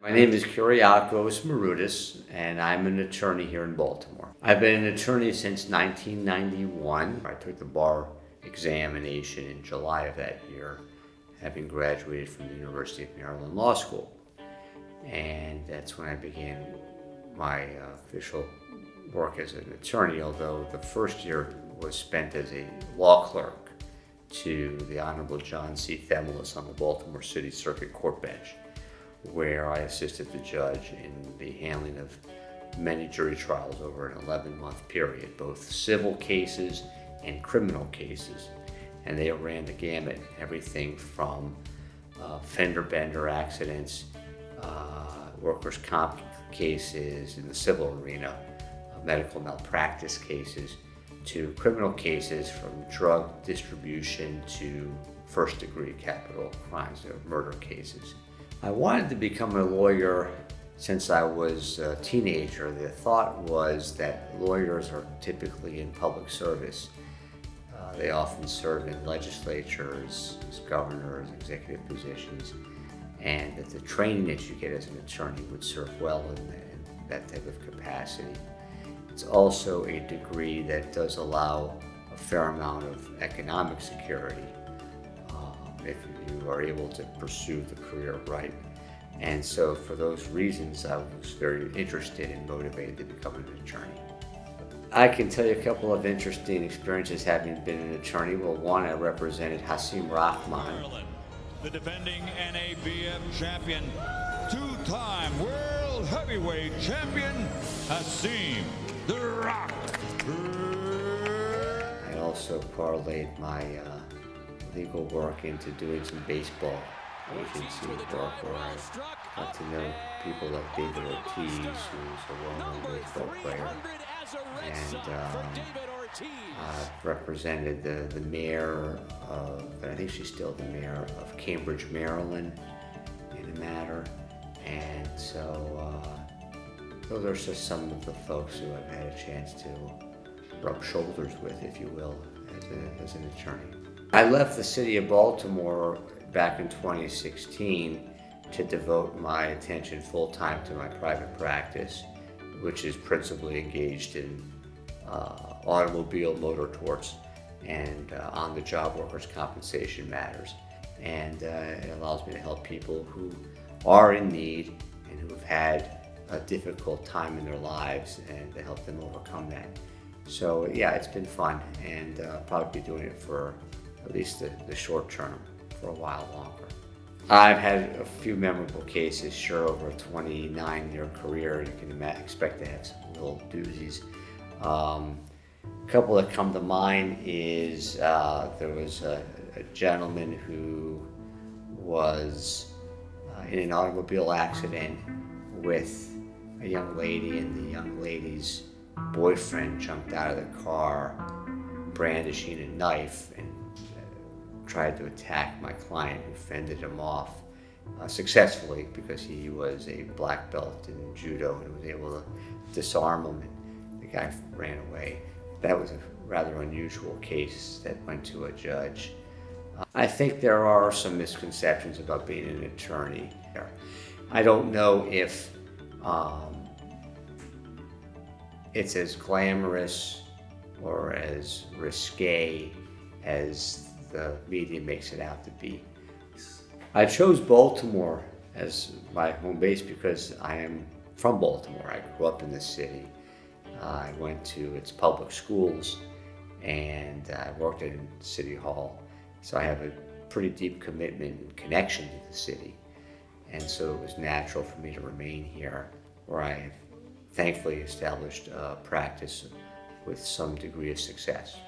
My name is Kyriakos Marudas, and I'm an attorney here in Baltimore. I've been an attorney since 1991. I took the bar examination in July of that year, having graduated from the University of Maryland Law School. And that's when I began my official work as an attorney, although the first year was spent as a law clerk to the Honorable John C. Themelis on the Baltimore City Circuit Court bench, where I assisted the judge in the handling of many jury trials over an 11-month period, both civil cases and criminal cases. And they ran the gamut, everything from fender bender accidents, workers' comp cases in the civil arena, medical malpractice cases, to criminal cases from drug distribution to first-degree capital crimes, murder cases. I wanted to become a lawyer since I was a teenager. The thought was that lawyers are typically in public service. They often serve in legislatures, as governors, executive positions, and that the training that you get as an attorney would serve well in that type of capacity. It's also a degree that does allow a fair amount of economic security if you are able to pursue the career right. And so for those reasons, I was very interested and motivated to become an attorney. I can tell you a couple of interesting experiences having been an attorney. Well, one, I represented Hasim Rahman, the defending NABF champion, two-time world heavyweight champion, Hasim the Rock. I also parlayed my legal work into doing some baseball agency work, where I got to know people like David Ortiz, who's a well-known baseball player, and I've represented the mayor of, and I think she's still the mayor of Cambridge, Maryland, in a matter. And so those are just some of the folks who I've had a chance to rub shoulders with, if you will, as an attorney. I left the city of Baltimore back in 2016 to devote my attention full-time to my private practice, which is principally engaged in automobile motor torts and on-the-job workers' compensation matters. And it allows me to help people who are in need and who have had a difficult time in their lives, and to help them overcome that. So yeah, it's been fun, and I'll probably be doing it for at least the short term, for a while longer. I've had a few memorable cases, sure, over a 29-year career. You can expect to have some little doozies. A couple that come to mind is there was a gentleman who was in an automobile accident with a young lady, and the young lady's boyfriend jumped out of the car brandishing a knife and tried to attack my client, who fended him off successfully, because he was a black belt in judo and was able to disarm him, and the guy ran away. That was a rather unusual case that went to a judge. I think there are some misconceptions about being an attorney. I don't know if it's as glamorous or as risque as the media makes it out to be. I chose Baltimore as my home base because I am from Baltimore. I grew up in this city. I went to its public schools, and I worked in City Hall. So I have a pretty deep commitment and connection to the city. And so it was natural for me to remain here, where I have thankfully established a practice with some degree of success.